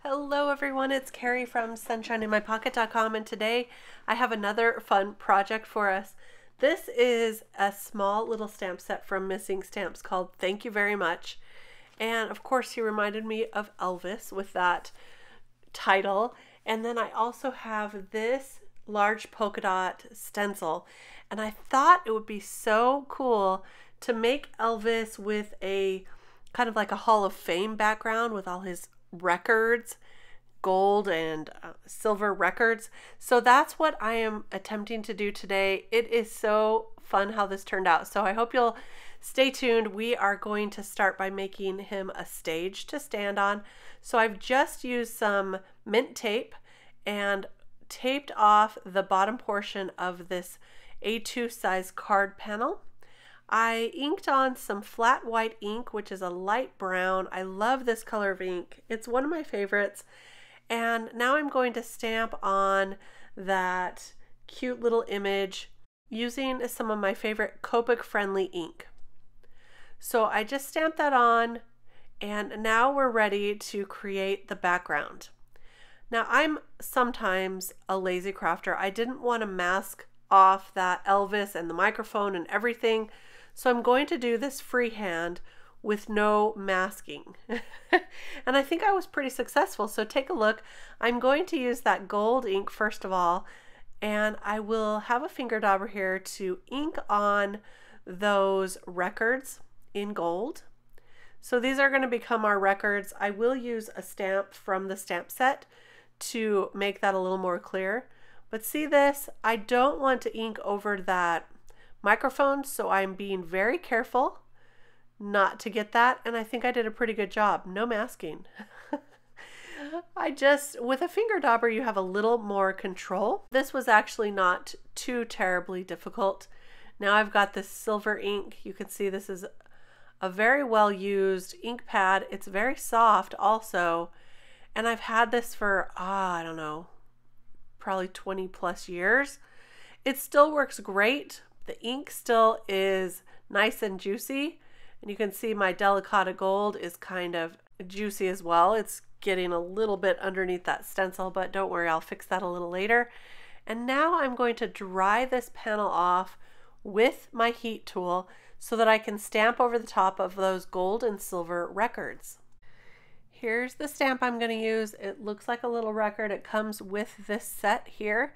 Hello everyone, it's Kari from sunshineinmypocket.com, and today I have another fun project for us. This is a small little stamp set from Missing Stamps called Thank You Very Much. And of course he reminded me of Elvis with that title. And then I also have this large polka dot stencil. And I thought it would be so cool to make Elvis with a kind of like a Hall of Fame background with all his records, gold and silver records. So that's what I am attempting to do today. It is so fun how this turned out. So I hope you'll stay tuned. We are going to start by making him a stage to stand on. So I've just used some mint tape and taped off the bottom portion of this A2 size card panel. I inked on some flat white ink, which is a light brown. I love this color of ink. It's one of my favorites. And now I'm going to stamp on that cute little image using some of my favorite Copic friendly ink. So I just stamped that on, and now we're ready to create the background. Now I'm sometimes a lazy crafter. I didn't want to mask off that Elvis and the microphone and everything. So I'm going to do this freehand with no masking. And I think I was pretty successful. So take a look. I'm going to use that gold ink first of all, and I will have a finger dauber here to ink on those records in gold. So these are going to become our records. I will use a stamp from the stamp set to make that a little more clear. But see this? I don't want to ink over that microphone, so I'm being very careful not to get that, and I think I did a pretty good job. No masking. With a finger dauber you have a little more control. This was actually not too terribly difficult. Now I've got this silver ink. You can see this is a very well used ink pad. It's very soft also, and I've had this for I don't know, probably 20 plus years. It still works great. The ink still is nice and juicy, and you can see my Delicata gold is kind of juicy as well. It's getting a little bit underneath that stencil, but don't worry, I'll fix that a little later. And now I'm going to dry this panel off with my heat tool so that I can stamp over the top of those gold and silver records. Here's the stamp I'm going to use. It looks like a little record. It comes with this set here.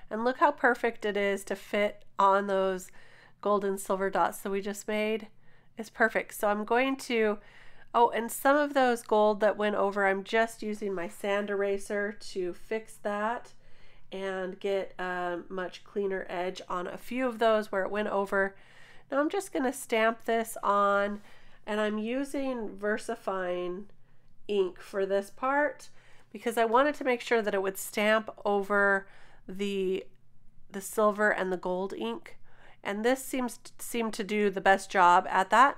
And look how perfect it is to fit on those gold and silver dots that we just made. It's perfect. So I'm going to, and some of those gold that went over, I'm just using my sand eraser to fix that and get a much cleaner edge on a few of those where it went over. Now I'm just going to stamp this on, and I'm using VersaFine ink for this part because I wanted to make sure that it would stamp over the silver and the gold ink, and this seemed to do the best job at that.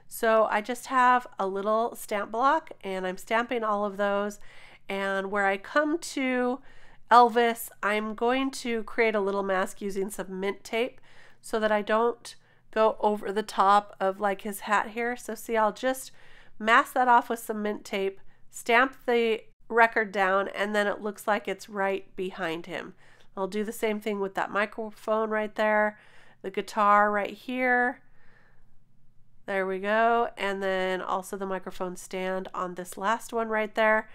So I just have a little stamp block and I'm stamping all of those, and where I come to Elvis I'm going to create a little mask using some mint tape so that I don't go over the top of like his hat here. So see, I'll just mask that off with some mint tape, stamp the record down, and then it looks like it's right behind him. I'll do the same thing with that microphone right there, the guitar right here. There we go. And then also the microphone stand on this last one right there.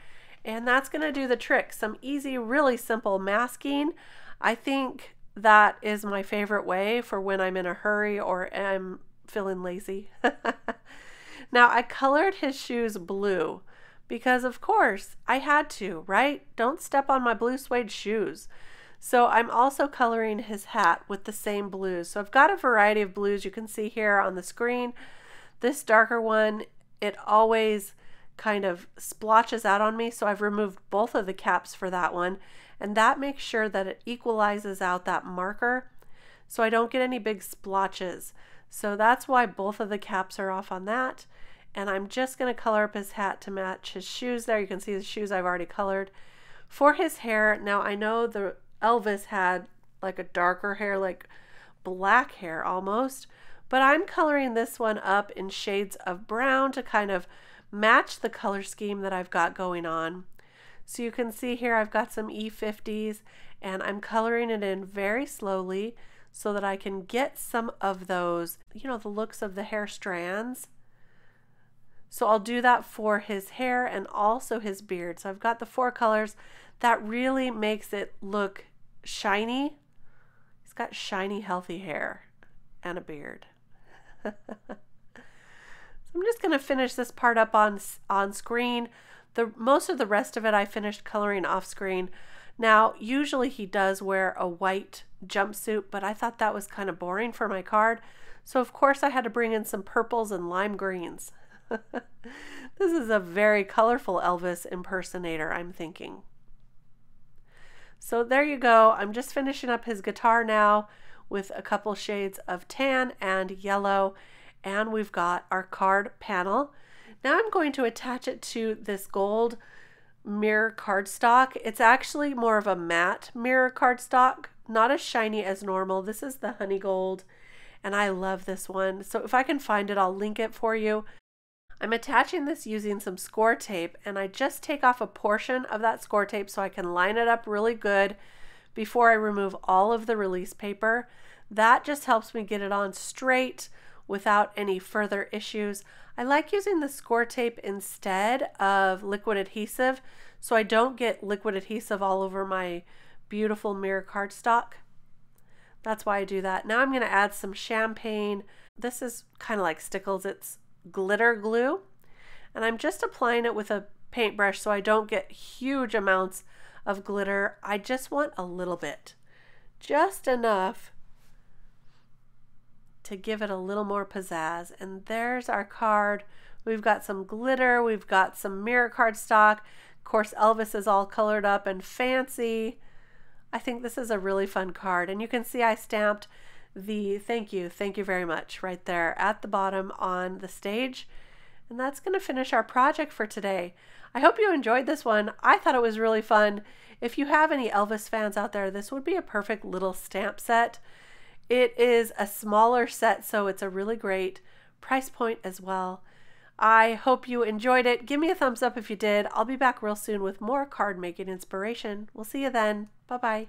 And that's going to do the trick. Some easy, really simple masking. I think that is my favorite way for when I'm in a hurry or I'm feeling lazy. Now I colored his shoes blue because of course I had to, right? Don't step on my blue suede shoes. So I'm also coloring his hat with the same blues. So I've got a variety of blues you can see here on the screen. This darker one, it always kind of splotches out on me, so I've removed both of the caps for that one, and that makes sure that it equalizes out that marker so I don't get any big splotches. So that's why both of the caps are off on that, and I'm just going to color up his hat to match his shoes there. You can see the shoes I've already colored. For his hair, now I know the Elvis had like a darker hair, like black hair almost, but I'm coloring this one up in shades of brown to kind of match the color scheme that I've got going on. So you can see here I've got some E50s and I'm coloring it in very slowly so that I can get some of those, you know, the looks of the hair strands. So I'll do that for his hair and also his beard. So I've got the 4 colors. That really makes it look shiny. He's got shiny, healthy hair and a beard. So I'm just going to finish this part up on screen. Most of the rest of it I finished coloring off screen. Now, usually he does wear a white jumpsuit, but I thought that was kind of boring for my card. So of course I had to bring in some purples and lime greens. This is a very colorful Elvis impersonator, I'm thinking. So there you go. I'm just finishing up his guitar now with a couple shades of tan and yellow. And we've got our card panel. Now I'm going to attach it to this gold mirror cardstock. It's actually more of a matte mirror cardstock, not as shiny as normal. This is the honey gold, and I love this one. So if I can find it, I'll link it for you. I'm attaching this using some score tape, and I just take off a portion of that score tape so I can line it up really good before I remove all of the release paper. That just helps me get it on straight without any further issues. I like using the score tape instead of liquid adhesive so I don't get liquid adhesive all over my beautiful mirror cardstock. That's why I do that. Now I'm going to add some champagne. This is kind of like Stickles. It's glitter glue. And I'm just applying it with a paintbrush so I don't get huge amounts of glitter. I just want a little bit. Just enough to give it a little more pizzazz. And there's our card. We've got some glitter, we've got some mirror cardstock. Of course, Elvis is all colored up and fancy. I think this is a really fun card. And you can see I stamped the thank you very much right there at the bottom on the stage. And that's going to finish our project for today. I hope you enjoyed this one. I thought it was really fun. If you have any Elvis fans out there, this would be a perfect little stamp set. It is a smaller set, so it's a really great price point as well. I hope you enjoyed it. Give me a thumbs up if you did. I'll be back real soon with more card making inspiration. We'll see you then. Bye-bye.